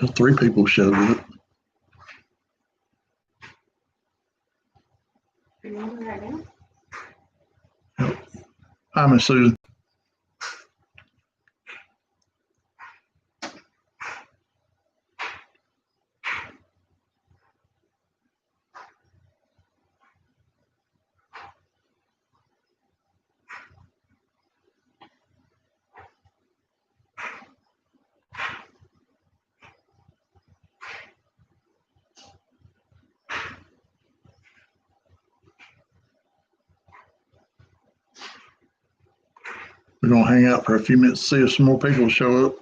Well, 3 people showed up. Remember right now? Yep. Hi, Miss Susan. We're going to hang out for a few minutes, see if some more people show up.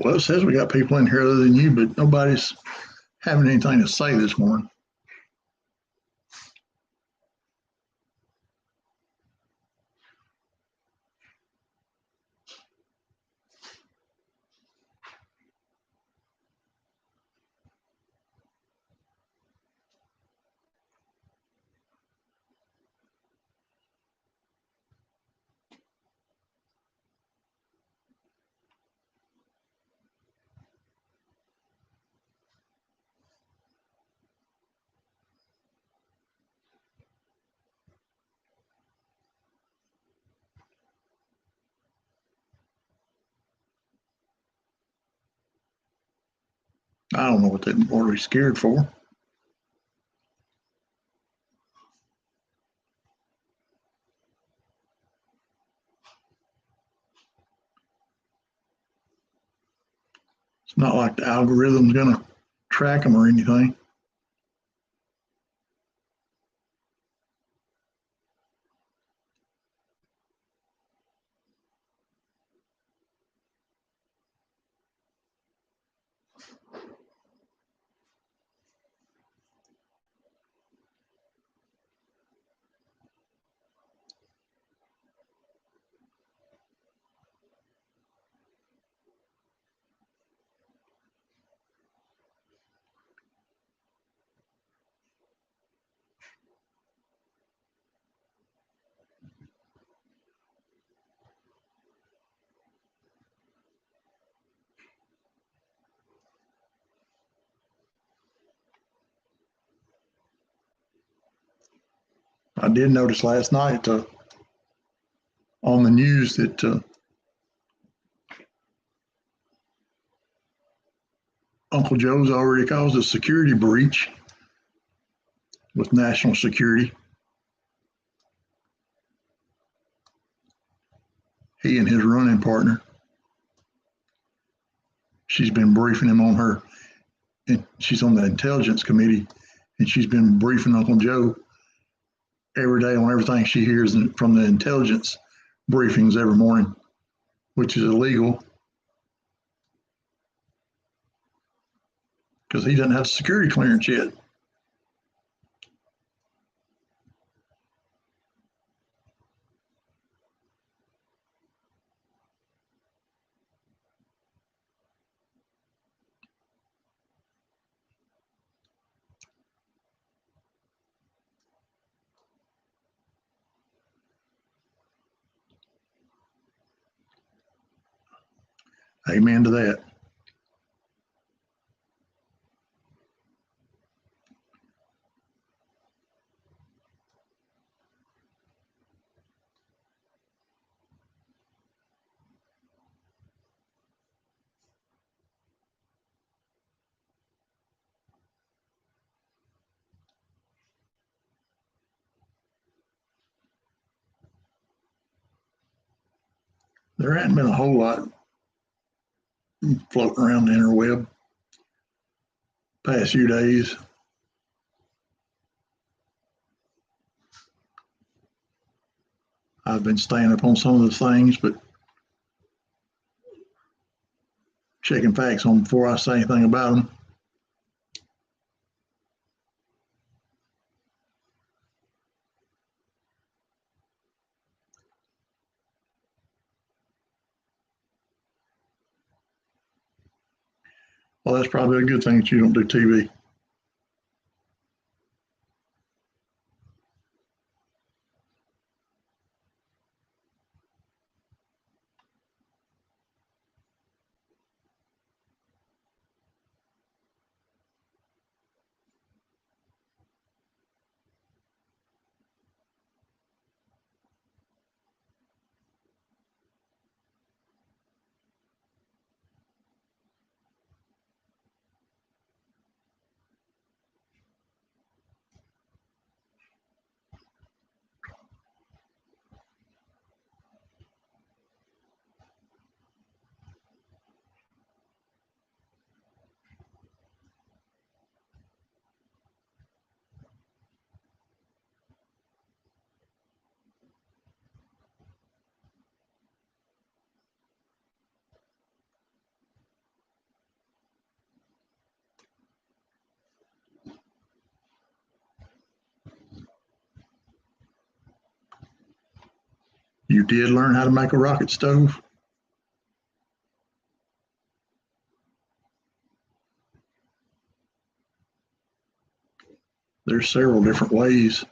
Well, it says we got people in here other than you, but nobody's having anything to say this morning. I don't know what they are scared for. It's not like the algorithm's going to track them or anything. I did notice last night on the news that Uncle Joe's already caused a security breach with national security. He and his running partner. She's been briefing him on her, and she's on the intelligence committee, and she's been briefing Uncle Joe every day on everything she hears from the intelligence briefings every morning, which is illegal because he doesn't have security clearance yet. Amen to that. There hadn't been a whole lot floating around the interweb past few days. I've been staying up on some of those things, but checking facts on before I say anything about them. Well, that's probably a good thing that you don't do TV. You did learn how to make a rocket stove? There's several different ways.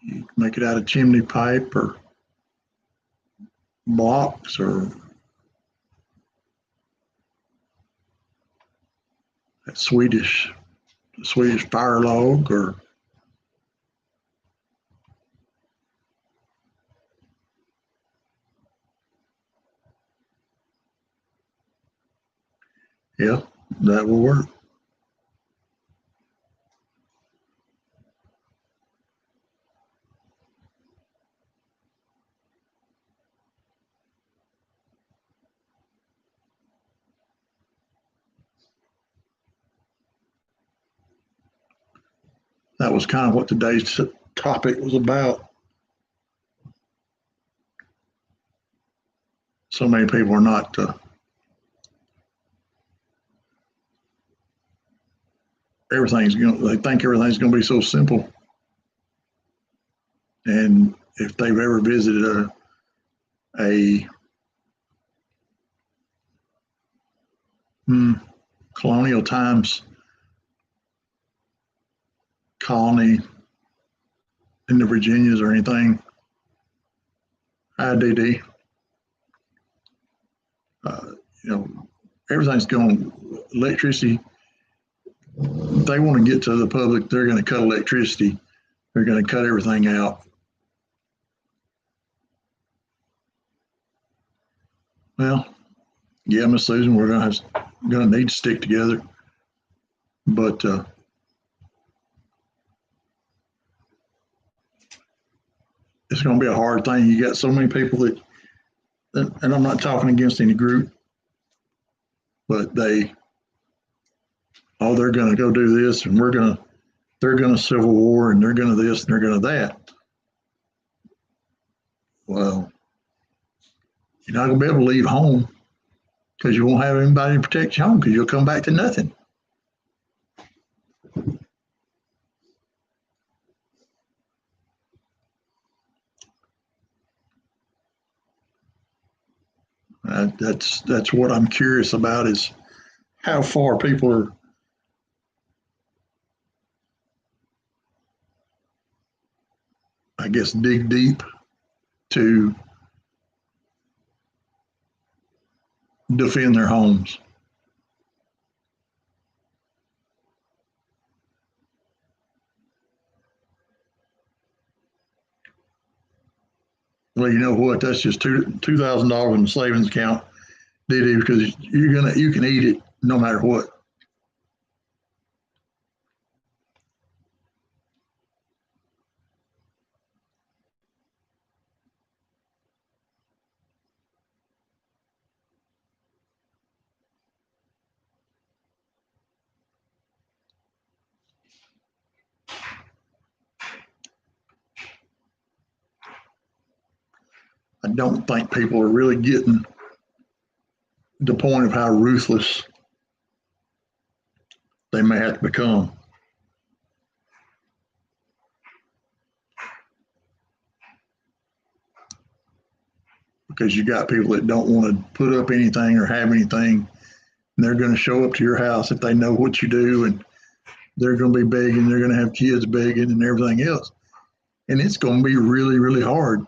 You can make it out of chimney pipe or blocks or that Swedish fire log or yeah, that will work. That was kind of what today's topic was about. So many people are not they think everything's going to be so simple. And if they've ever visited a colonial times colony in the Virginias or anything, IDD, everything's going electricity. If they want to get to the public, they're going to cut electricity. They're going to cut everything out. Well, yeah, Miss Susan, we're going to need to stick together, but it's going to be a hard thing. You got so many people that, and I'm not talking against any group, but they're going to go do this, and they're going to civil war, and they're going to this, and they're going to that. Well, you're not going to be able to leave home because you won't have anybody to protect your home because you'll come back to nothing. That's what I'm curious about is how far people are I guess dig deep to defend their homes. Well, you know what? That's just $2,000 in the savings account, Diddy, because you can eat it no matter what. don't think people are really getting the point of how ruthless they may have to become. Because you got people that don't want to put up anything or have anything, and they're going to show up to your house if they know what you do, and they're going to be begging, they're going to have kids begging and everything else. And it's going to be really, really hard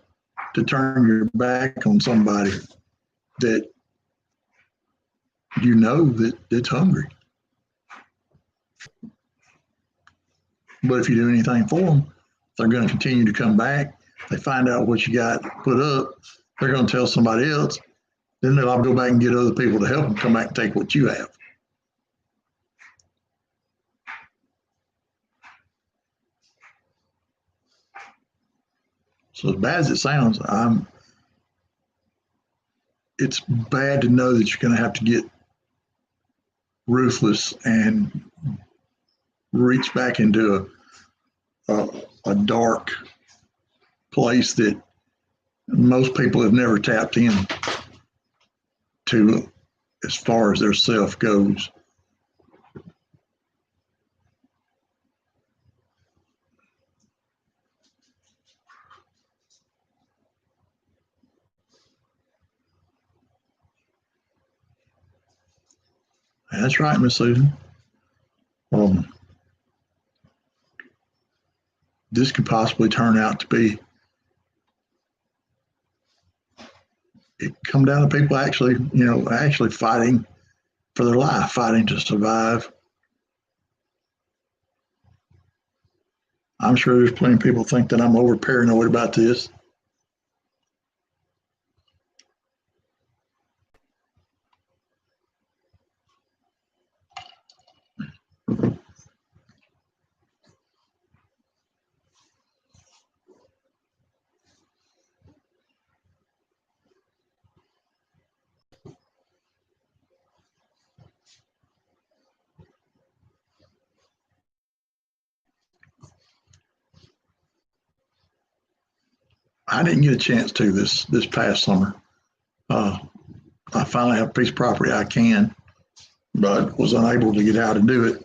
to turn your back on somebody that you know that's hungry. But if you do anything for them, they're going to continue to come back. They find out what you got put up. They're going to tell somebody else. Then they'll go back and get other people to help them come back and take what you have. So as bad as it sounds, it's bad to know that you're going to have to get ruthless and reach back into a dark place that most people have never tapped in to as far as their self goes. That's right, Miss Susan. This could possibly turn out to be, it come down to people actually fighting for their life, fighting to survive. I'm sure there's plenty of people think that I'm over paranoid about this. I didn't get a chance to this past summer. I finally have a piece of property I can, but was unable to get out and do it.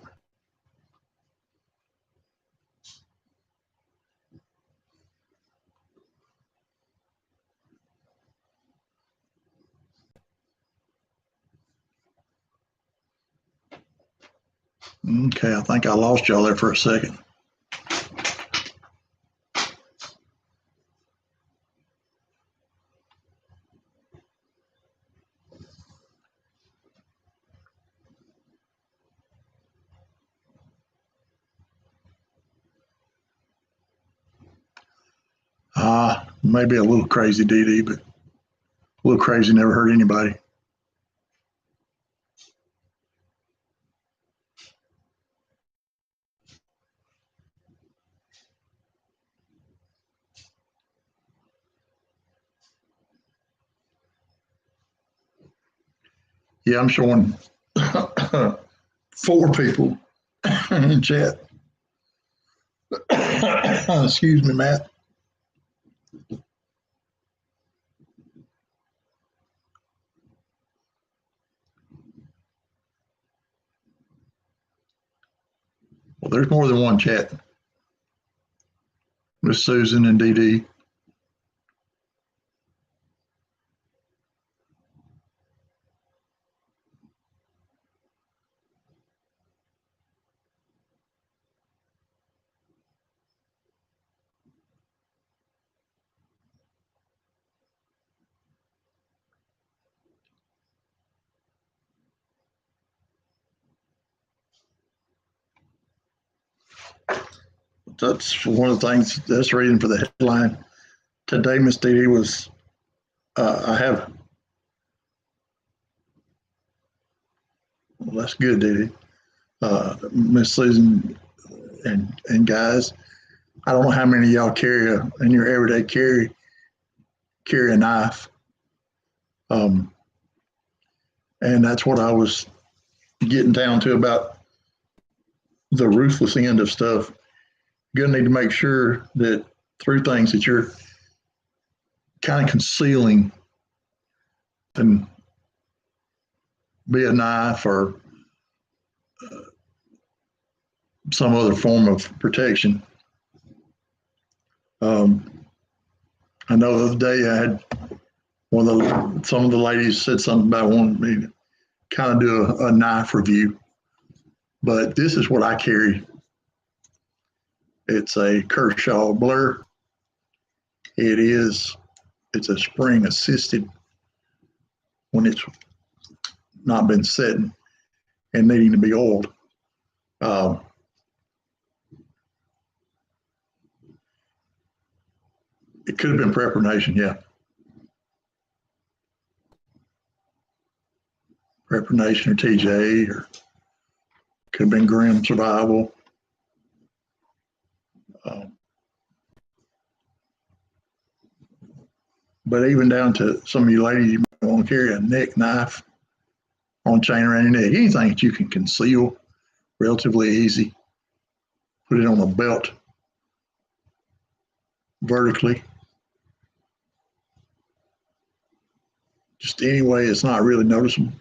Okay, I think I lost y'all there for a second. Maybe a little crazy, Dee Dee, but a little crazy never hurt anybody. Yeah, I'm showing 4 people in chat. Excuse me, Matt. Well, there's more than one chat. Miss Susan and Dee Dee. That's one of the things. That's the reason for the headline today. Miss Dee Dee was. I have. Well, that's good, Dee Dee. Miss Susan and guys, I don't know how many of y'all carry in your everyday carry a knife. And that's what I was getting down to about the ruthless end of stuff. You're gonna need to make sure that through things that you're kind of concealing than be a knife or some other form of protection. I know the other day I had some of the ladies said something about wanting me to kind of do a knife review, but this is what I carry. It's a Kershaw Blur. It's a spring assisted when it's not been setting and needing to be oiled. It could have been Prepper Nation, yeah. Prepper Nation or TJ, or could have been Grim Survival. But even down to some of you ladies, you might want to carry a neck knife on chain around your neck. Anything that you can conceal relatively easy. Put it on a belt vertically. Just any way it's not really noticeable.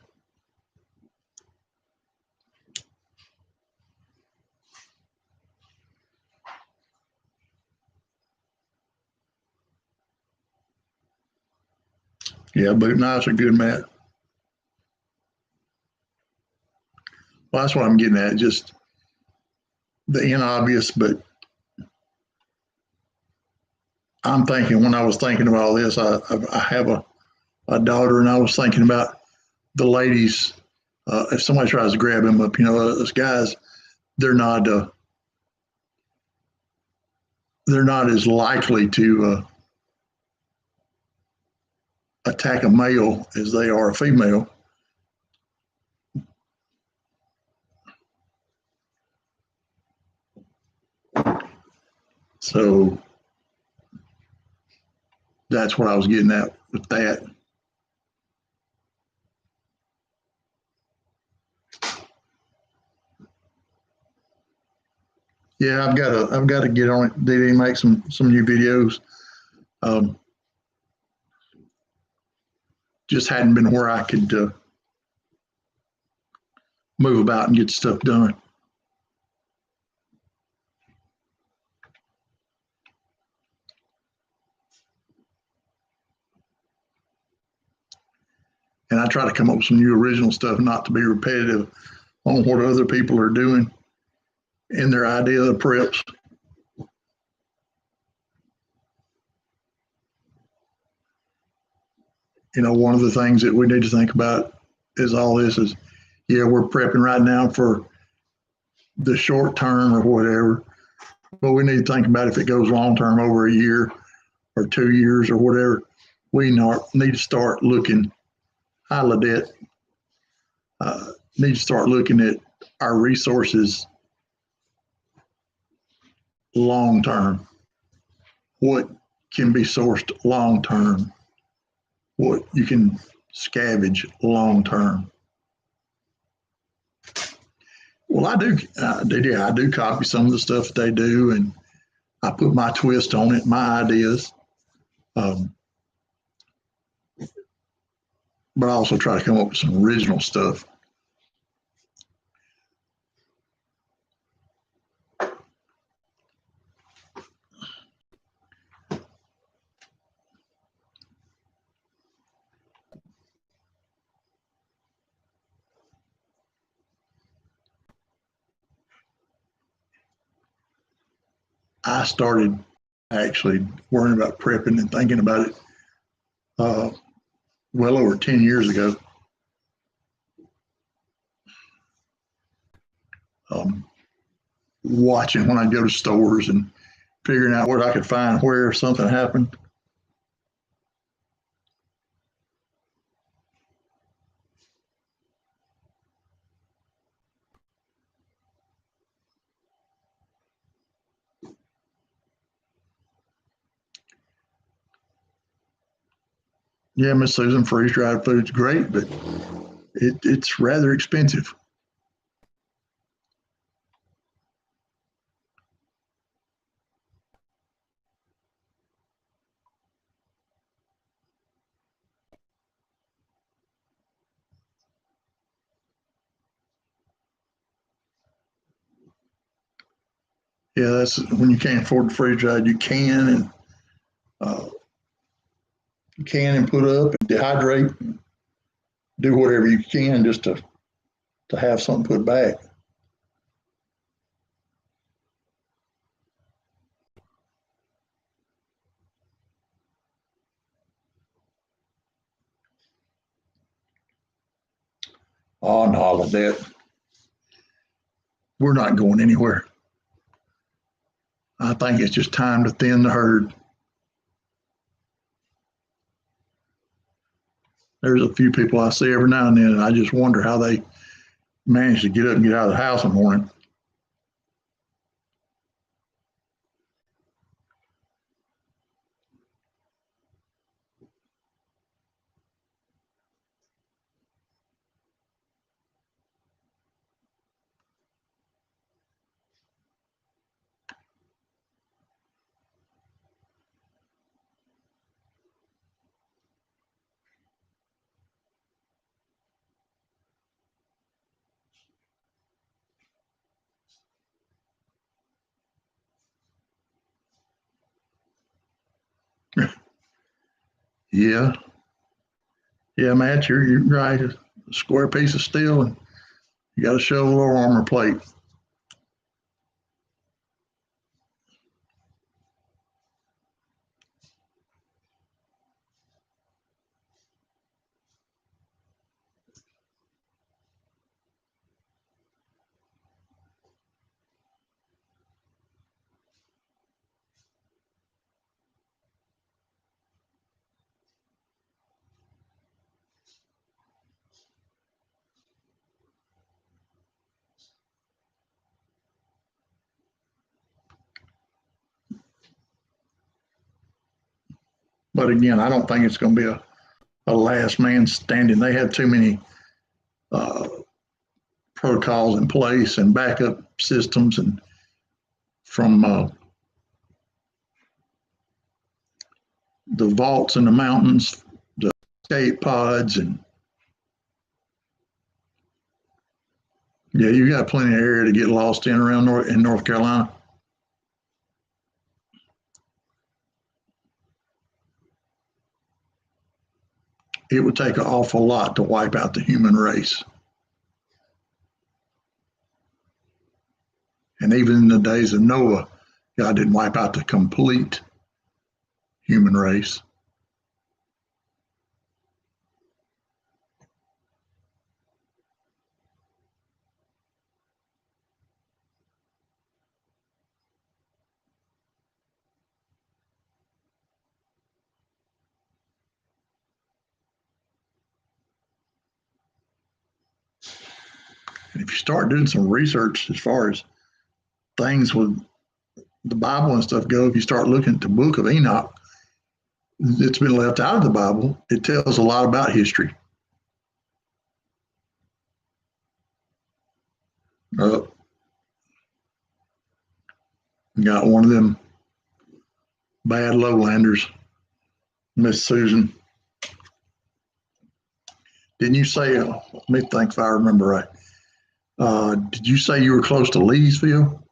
Yeah, boot knives are good, Matt. Well, that's what I'm getting at. Just the inobvious, but I'm thinking when I was thinking about all this, I have a daughter, and I was thinking about the ladies. If somebody tries to grab him up, those guys, they're not as likely to attack a male as they are a female. So that's what I was getting at with that. Yeah, I've got to get on it, DD, make some new videos. Just hadn't been where I could move about and get stuff done. And I try to come up with some new original stuff, not to be repetitive on what other people are doing in their idea of preps. One of the things that we need to think about is all this is, yeah, we're prepping right now for the short term or whatever, but we need to think about if it goes long term over a year or 2 years or whatever, we need to start looking, hi Ladette, need to start looking at our resources long term. What can be sourced long term? What you can scavenge long term? Well, I do copy some of the stuff that they do, and I put my twist on it, my ideas. But I also try to come up with some original stuff. I started actually worrying about prepping and thinking about it well over 10 years ago. Watching when I go to stores and figuring out what I could find where if something happened. Yeah, Miss Susan, freeze dried food's great, but it's rather expensive. Yeah, that's when you can't afford the freeze dried. Uh, you can and put up and dehydrate, do whatever you can just to have something put back. On all of that, we're not going anywhere. I think it's just time to thin the herd. There's a few people I see every now and then, and I just wonder how they manage to get up and get out of the house in the morning. Yeah, yeah, Matt, you're right. A square piece of steel, and you got a shovel or armor plate. But again, I don't think it's going to be a last man standing. They have too many uh, protocols in place and backup systems, and from the vaults in the mountains, the escape pods, and yeah, you got plenty of area to get lost in around North Carolina. It would take an awful lot to wipe out the human race. And even in the days of Noah, God didn't wipe out the complete human race. And if you start doing some research as far as things with the Bible and stuff go, if you start looking at the book of Enoch, it's been left out of the Bible. It tells a lot about history. Uh, got one of them bad lowlanders, Miss Susan. Didn't you say, let me think if I remember right. Did you say you were close to Leesville?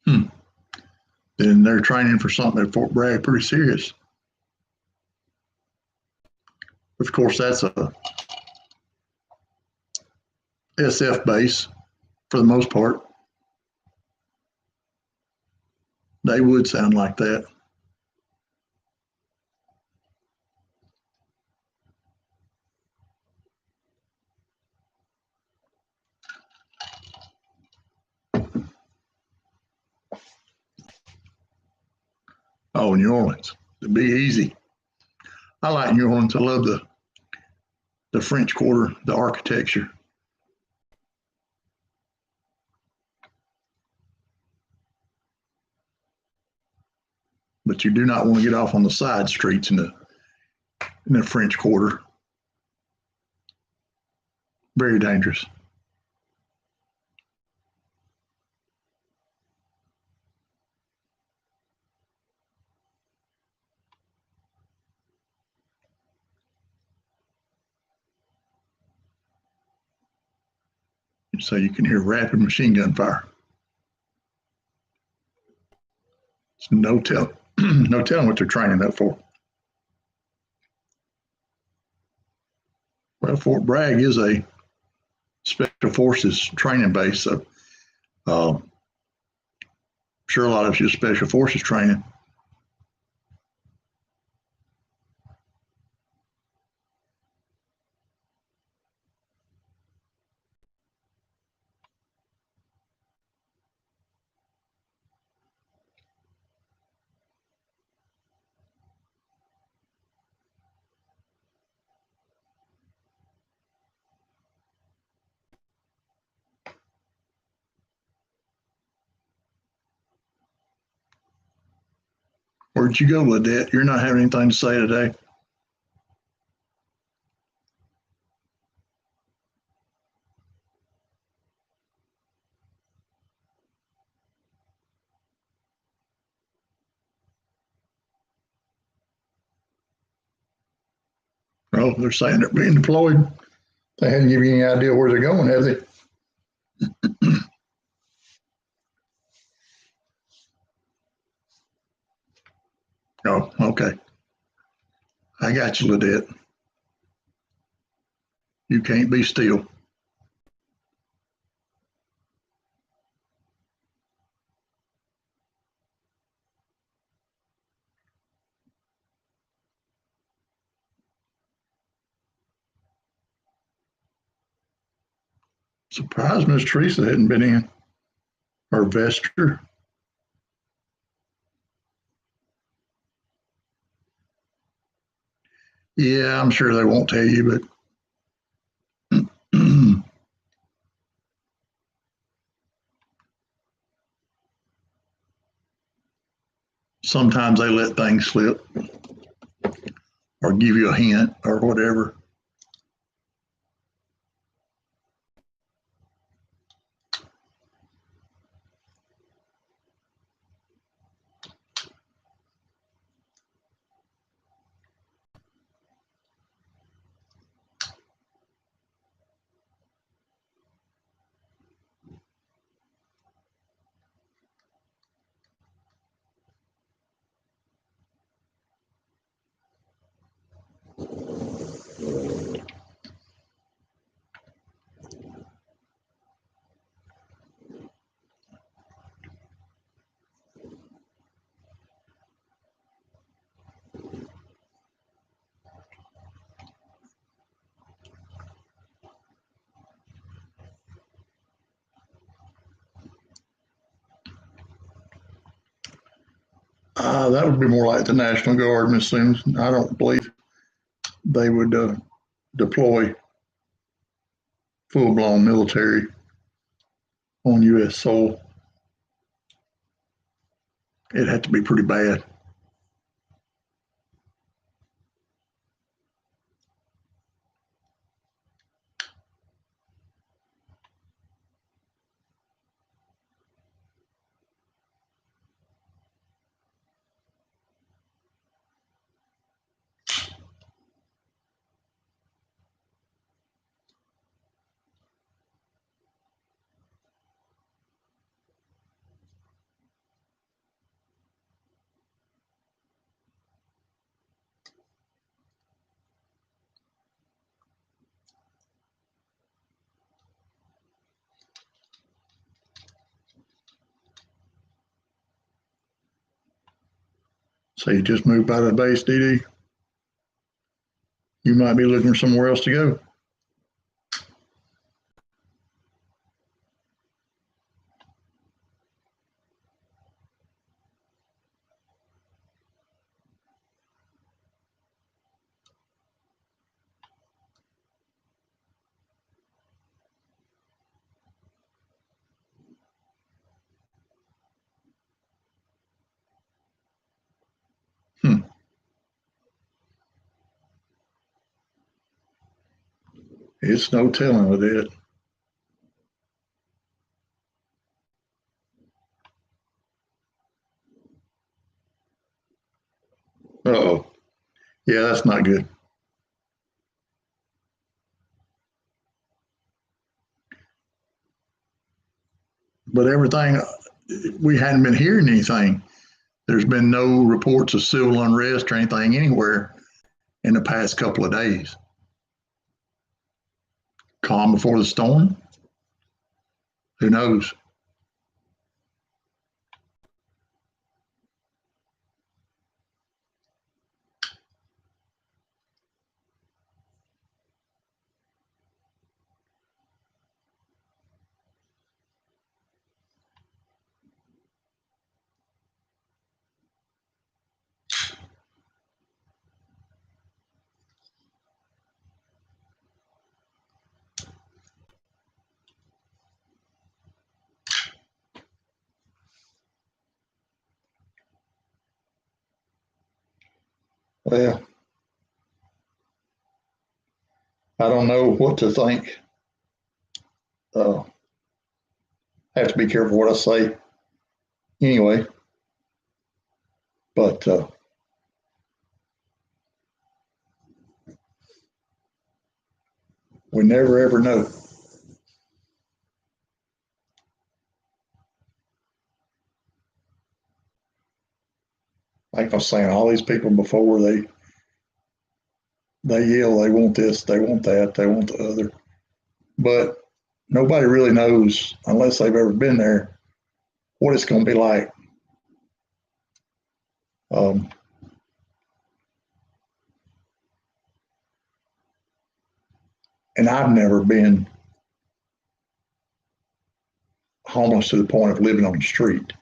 Hmm. Then they're training for something at Fort Bragg pretty serious. Of course, that's a SF base for the most part. They would sound like that. Oh, New Orleans. It'd be easy. I like New Orleans. I love the French Quarter, the architecture. But you do not want to get off on the side streets in the French Quarter. Very dangerous. So you can hear rapid machine gun fire. It's no telling what they're training that for. Well, Fort Bragg is a special forces training base, so sure a lot of it's just special forces training. Where'd you go, Ladette? You're not having anything to say today? Well, they're saying they're being deployed. They hadn't given you any idea where they're going, have they? Oh, okay. I got you, Ladette. You can't be still. Surprised Miss Teresa hadn't been in. Or Vester. Yeah, I'm sure they won't tell you, but sometimes they let things slip or give you a hint or whatever. That would be more like the National Guard, Miss Sims. I don't believe they would deploy full-blown military on U.S. soil. It'd have to be pretty bad. So you just moved out of the base, DD? You might be looking for somewhere else to go. It's no telling with it. Uh-oh. Yeah, that's not good. But everything, we hadn't been hearing anything. There's been no reports of civil unrest or anything anywhere in the past couple of days. Calm before the storm? Who knows? Well, I don't know what to think. I have to be careful what I say anyway, but we never ever know. Like I was saying, all these people before they yell, they want this, they want that, they want the other, but nobody really knows unless they've ever been there what it's going to be like. Um, and I've never been homeless to the point of living on the street.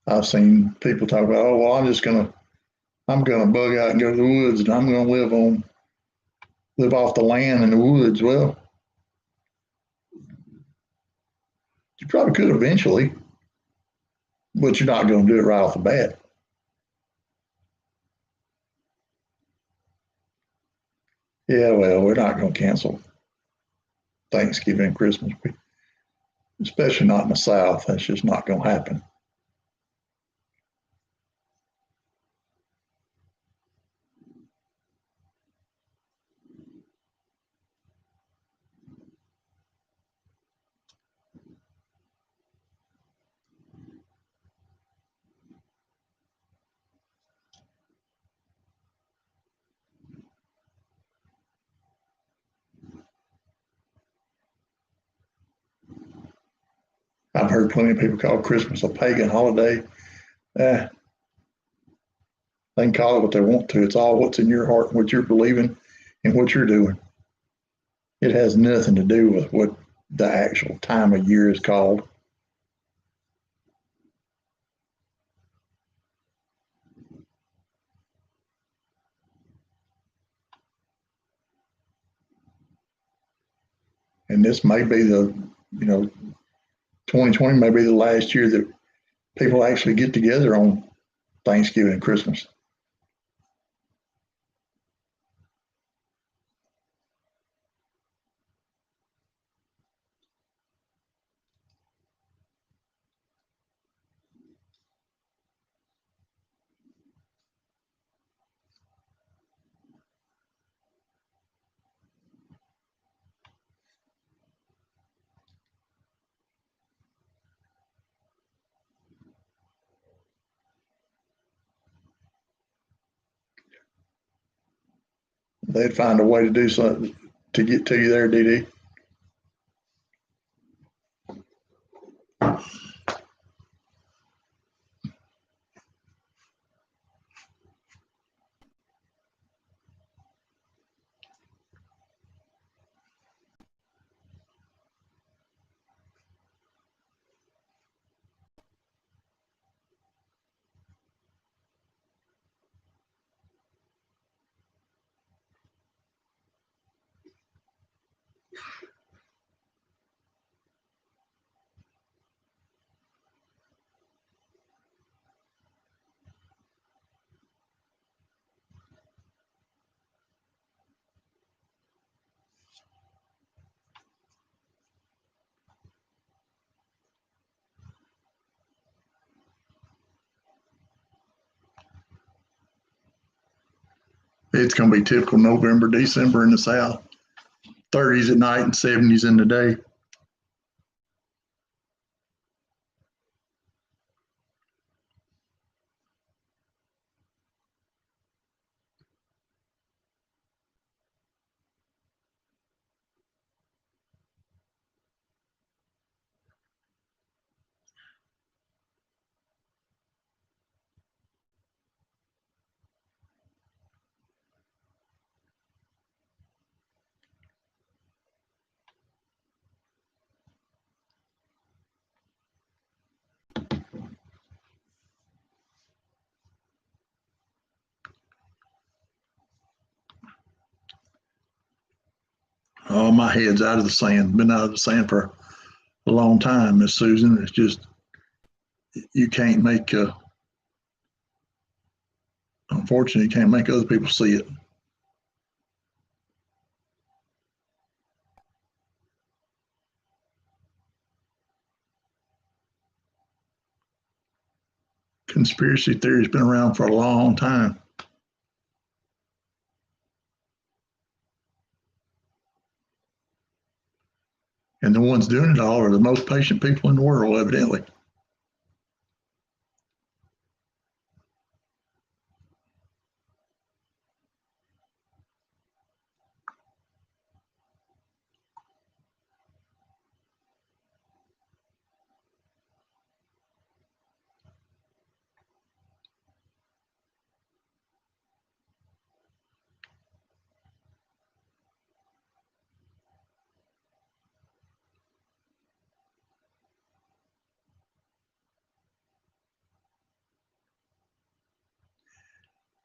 I've seen people talk about, oh well, I'm gonna bug out and go to the woods, and I'm gonna live off the land in the woods. Well, you probably could eventually, but you're not going to do it right off the bat. Yeah, well, we're not going to cancel Thanksgiving and Christmas, especially not in the South. That's just not going to happen. I've heard plenty of people call Christmas a pagan holiday. Eh, they can call it what they want to. It's all what's in your heart, what you're believing, and what you're doing. It has nothing to do with what the actual time of year is called. And this may be you know, 2020 may be the last year that people actually get together on Thanksgiving and Christmas. They'd find a way to do something to get to you there, DD. it's going to be typical November, December in the South. 30s at night and 70s in the day. Oh, my head's out of the sand. Been out of the sand for a long time, Miss Susan. It's just you can't make. Unfortunately, you can't make other people see it. Conspiracy theory's been around for a long time. And the ones doing it all are the most patient people in the world, evidently.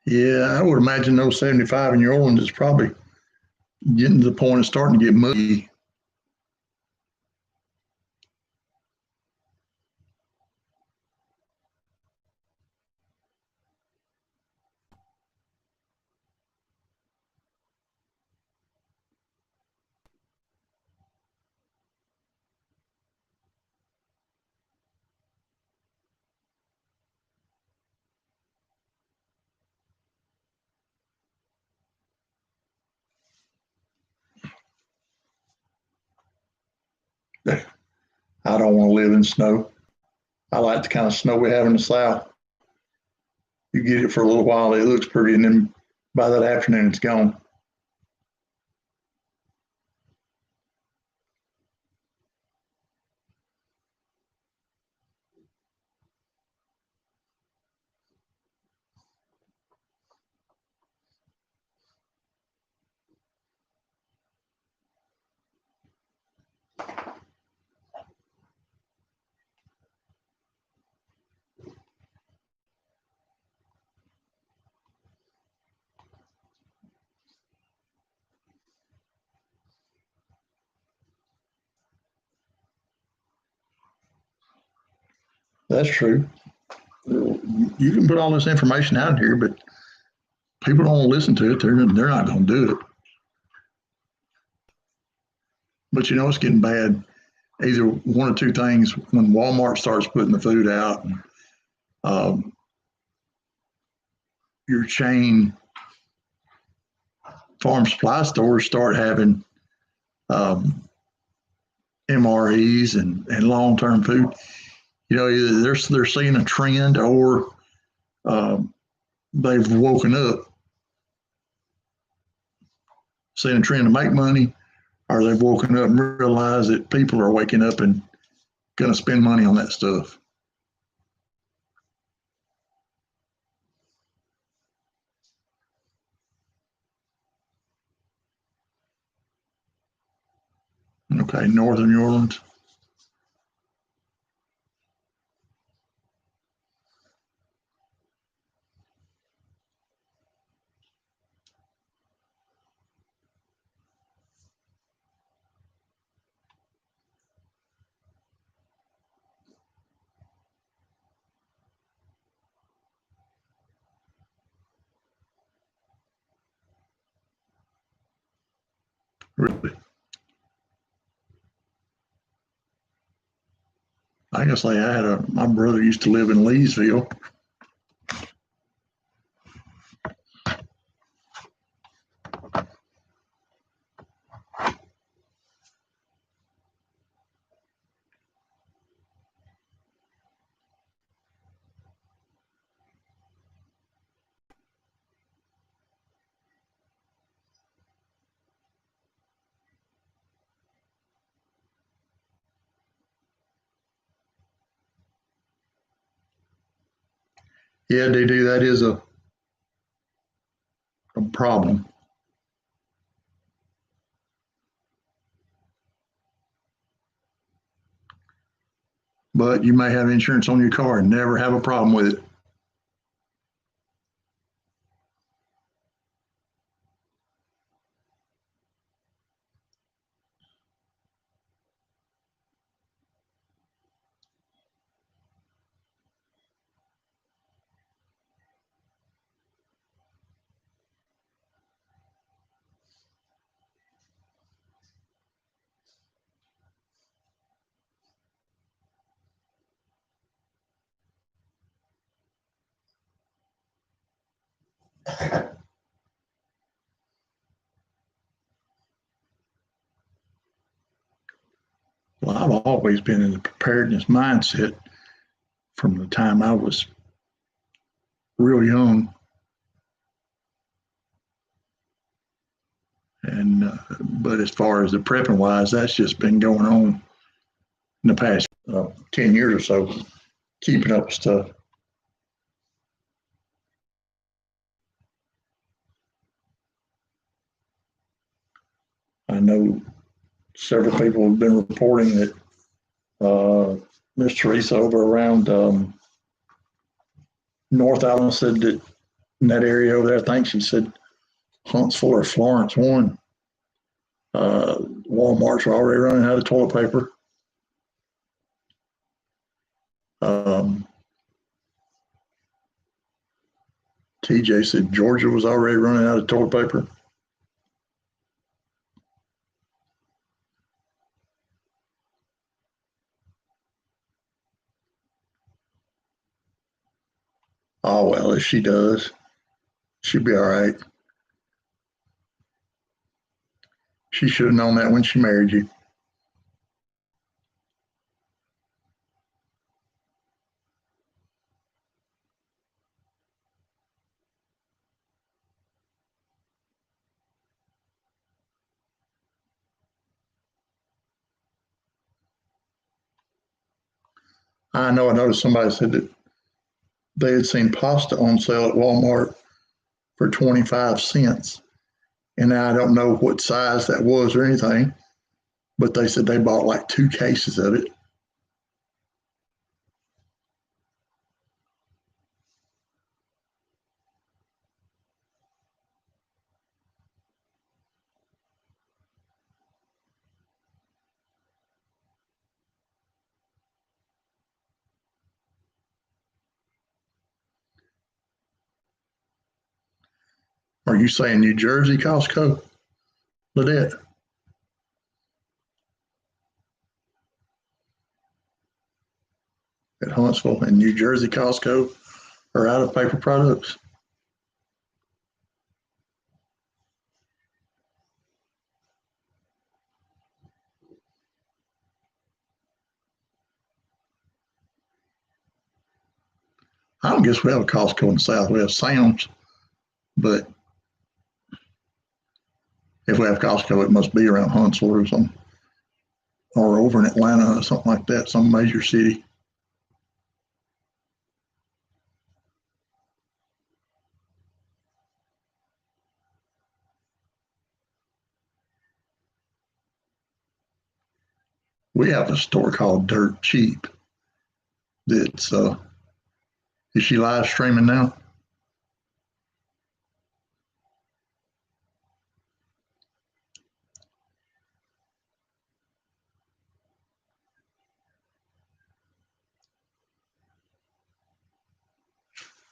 Yeah, I would imagine those 75 in New Orleans is probably getting to the point of starting to get muggy. I don't want to live in snow. I like the kind of snow we have in the South. You get it for a little while, it looks pretty, and then by that afternoon, it's gone. That's true. You can put all this information out here, but people don't want to listen to it. They're not going to do it. But you know, it's getting bad. Either one or two things. When Walmart starts putting the food out, um, your chain farm supply stores start having um, MREs and long-term food. You know, either they're seeing a trend or um, they've woken up, seeing a trend to make money, or they've woken up and realized that people are waking up and going to spend money on that stuff. Okay, Northern New Orleans. Really. I guess I had my brother used to live in Leesville. Yeah, DD, that is a problem. But you may have insurance on your car and never have a problem with it. Well, I've always been in the preparedness mindset from the time I was real young. And but as far as the prepping wise, that's just been going on in the past 10 years or so, keeping up with stuff. I know several people have been reporting that Miss Teresa over around North Alabama said that in that area over there, I think she said Huntsville or Florence one. Walmart's were already running out of toilet paper. Um, TJ said Georgia was already running out of toilet paper. Oh, well, if she does, she'll be all right. She should have known that when she married you. I know I noticed somebody said that they had seen pasta on sale at Walmart for 25 cents. And I don't know what size that was or anything, but they said they bought like 2 cases of it. Are you saying New Jersey Costco, Ladette? At Huntsville and New Jersey Costco are out of paper products? I don't guess we have a Costco in the South. We have Sam's, but if we have Costco, it must be around Huntsville or something, or over in Atlanta or something like that, some major city. We have a store called Dirt Cheap that's, is she live streaming now?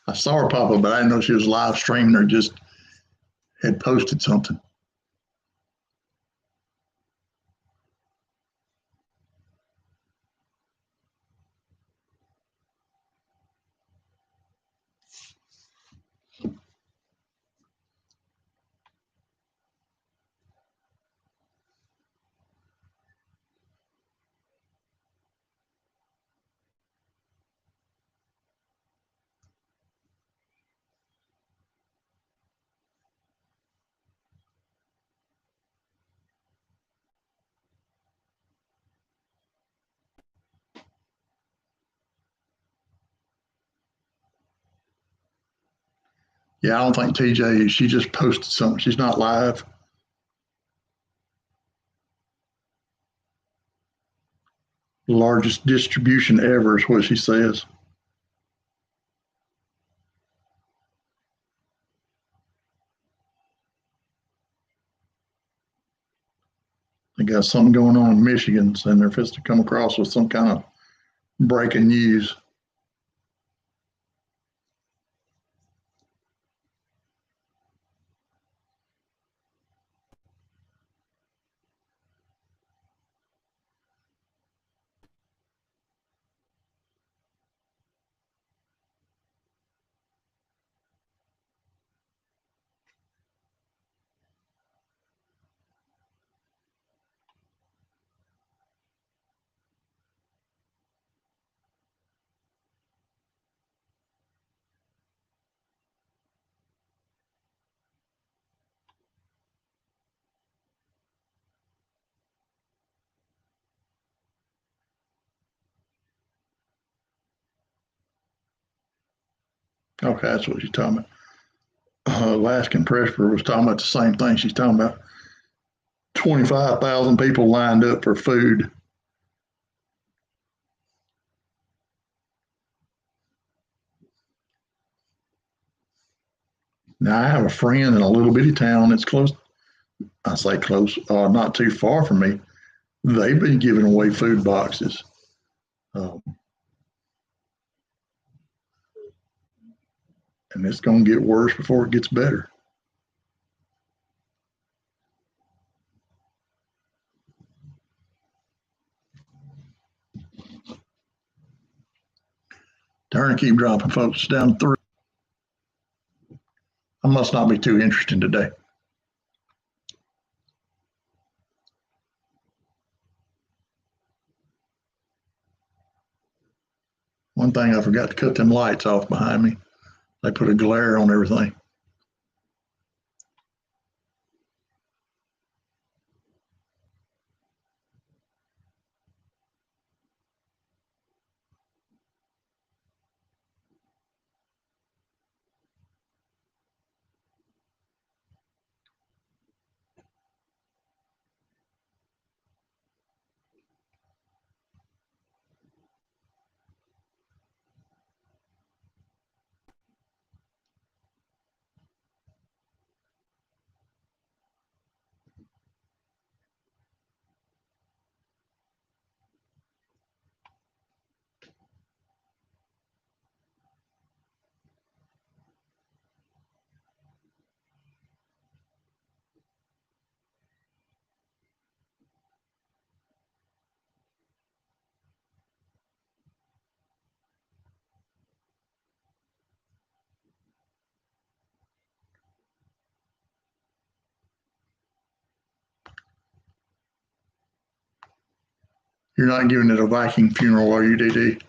I saw her pop up, but I didn't know she was live streaming or just had posted something. Yeah, I don't think TJ, she just posted something. She's not live. Largest distribution ever is what she says. They got something going on in Michigan, and they're supposed to come across with some kind of breaking news. Okay, that's what she's talking about. Alaskan Presper was talking about the same thing. She's talking about 25,000 people lined up for food. Now, I have a friend in a little bitty town that's close. I say close, not too far from me. They've been giving away food boxes. Um, and it's going to get worse before it gets better. Turn and keep dropping, folks. Down 3. I must not be too interesting today. One thing I forgot to cut them lights off behind me. They put a glare on everything. You're not giving it a Viking funeral, are you, DD?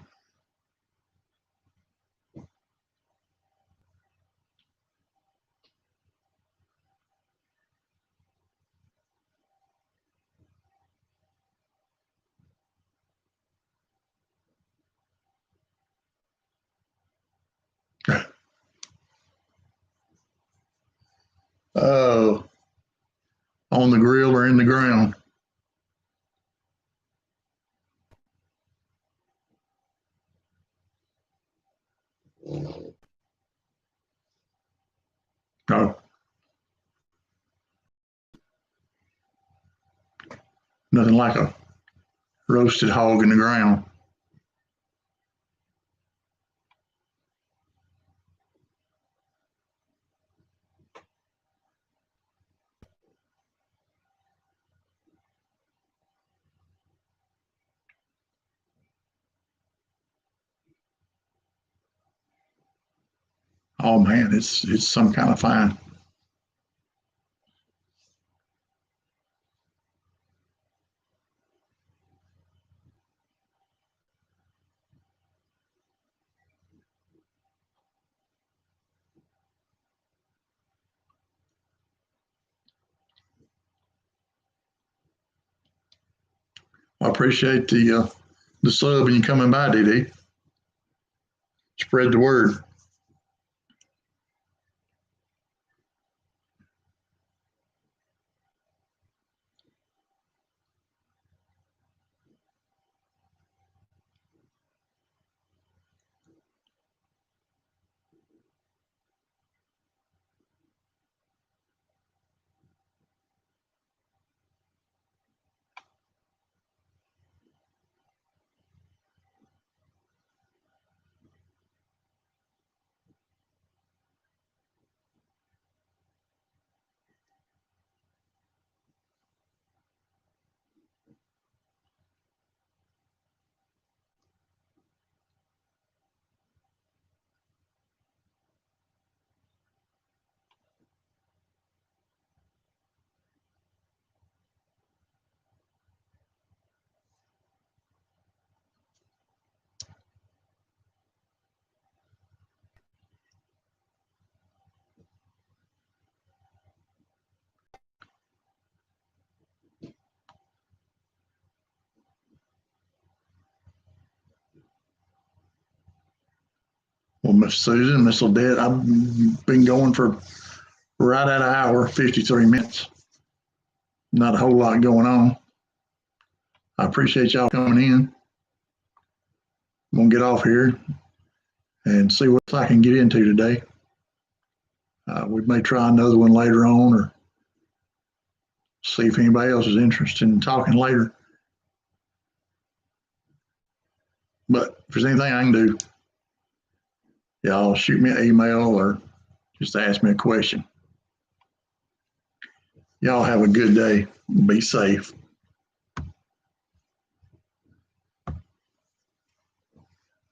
Oh, on the grill or in the ground? No, nothing like a roasted hog in the ground. Oh man, it's some kind of fine. I appreciate the sub and you coming by, DD. Spread the word. Miss Susan, Miss Odette. I've been going for right at an hour, 53 minutes. Not a whole lot going on. I appreciate y'all coming in. I'm going to get off here and see what I can get into today. We may try another one later on or see if anybody else is interested in talking later. But if there's anything I can do, y'all shoot me an email or just ask me a question. Y'all have a good day. Be safe.